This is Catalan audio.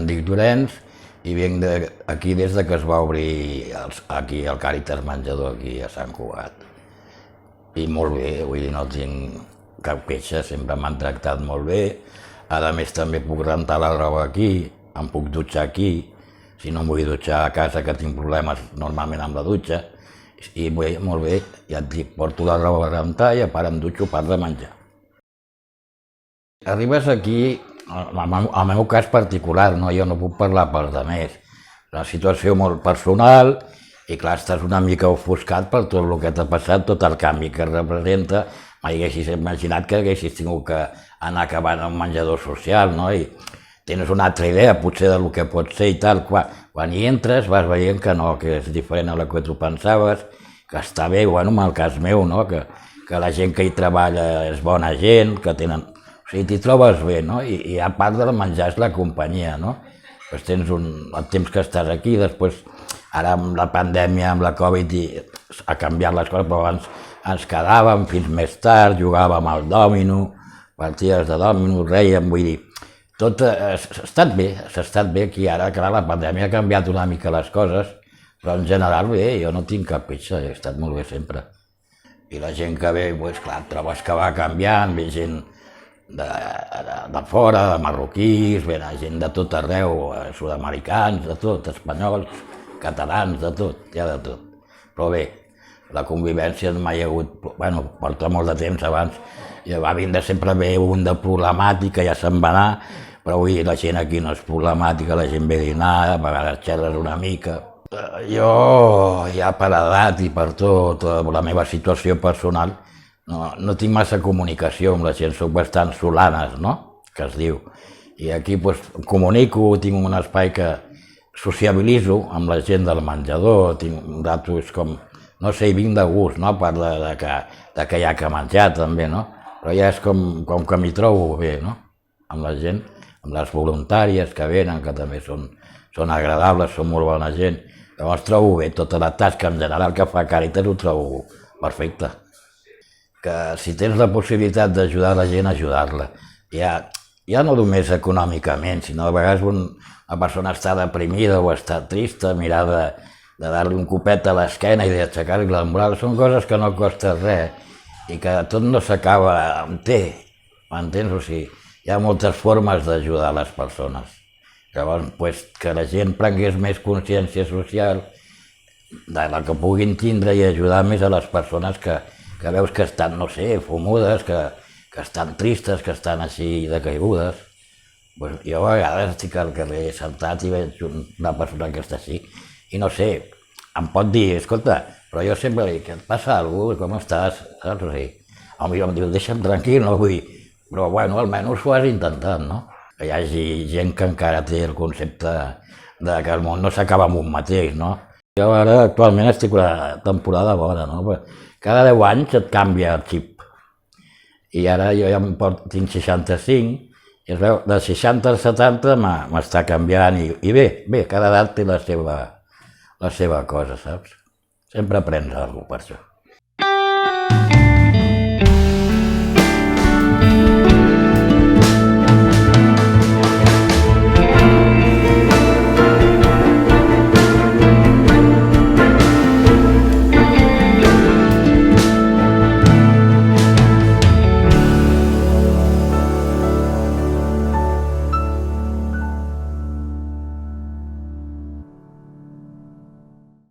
em dic Llorenç i vinc aquí des de que es va obrir aquí el Càritas Menjador aquí a Sant Cugat. I molt bé, vull dir, no tinc cap queixa, sempre m'han tractat molt bé. A més també puc rentar la roba aquí, em puc dutxar aquí, si no em vull dutxar a casa que tinc problemes normalment amb la dutxa. I molt bé, ja et dic, porto la roba a rentar i a part em dutxo per de menjar. Arribes aquí, al meu cas particular, no? Jo no puc parlar per demés. És una situació molt personal i clar, estàs una mica ofuscat per tot el que t'ha passat, tot el canvi que representa. Mai haguessis imaginat que haguessis tingut que anar acabant un menjador social, no? I tens una altra idea, potser, del que pot ser i tal. Quan hi entres vas veient que no, que és diferent a la que tu pensaves, que està bé, bueno, en el cas meu, no? Que la gent que hi treballa és bona gent, que tenen... O sigui, t'hi trobes bé, no? I a part del menjar és la companyia, no? Doncs tens el temps que estàs aquí, després, ara amb la pandèmia, amb la Covid, ha canviat les coses, però abans ens quedàvem fins més tard, jugàvem al dòmino, partides de dòmino, rèiem, vull dir, tot s'ha estat bé aquí ara, clar, la pandèmia ha canviat una mica les coses, però en general bé, jo no tinc cap queixa, he estat molt bé sempre. I la gent que ve, doncs clar, trobes que va canviant, ve gent de fora, de marroquís, ve gent de tot arreu, sud-americans, de tot, espanyols, catalans, de tot, hi ha de tot. Però bé, la convivència mai ha hagut, bueno, porta molt de temps abans, ja va vindre sempre bé un de problemàtica, ja se'n va anar, però avui la gent aquí no és problemàtica, la gent ve a dinar, a vegades xerres una mica. Jo, ja per edat i per tot, la meva situació personal, no tinc massa comunicació amb la gent, soc bastant solanes, no?, que es diu. I aquí comunico, tinc un espai que sociabilitzo amb la gent del menjador, tinc un rato, és com, no sé, hi vinc de gust, no?, a part de que hi ha que menjar també, no?, però ja és com que m'hi trobo bé, no?, amb la gent, amb les voluntàries que venen, que també són agradables, són molt bona gent, llavors trobo bé, tota la tasca en general que fa Càritas ho trobo perfecte. Que si tens la possibilitat d'ajudar la gent, ajudar-la. Ja no només econòmicament, sinó a vegades una persona està deprimida o està trista, mirar de dar-li un copet a l'esquena i d'aixecar-li la moral, són coses que no costa res i que tot no s'acaba amb té, m'entens? O sigui, hi ha moltes formes d'ajudar les persones. Llavors, que la gent prengués més consciència social de la que puguin tindre i ajudar més a les persones que veus que estan, no sé, fumudes, que estan tristes, que estan així decaigudes. Jo a vegades estic al carrer sentat i veig una persona que està així i no sé, em pot dir, escolta, però jo sempre dic, et passa alguna cosa, com estàs? Saps? O sigui, potser em diu, deixa'm tranquil, no vull dir, però bueno, almenys ho has intentat, no? Que hi hagi gent que encara té el concepte de que el món no s'acaba amb un mateix, no? Jo ara actualment estic una temporada bona, no? Cada 10 anys et canvia el xip. I ara jo ja tinc 65, i es veu, de 60 als 70 m'està canviant i bé, cada edat té la seva cosa, saps? Sempre aprens alguna cosa per això.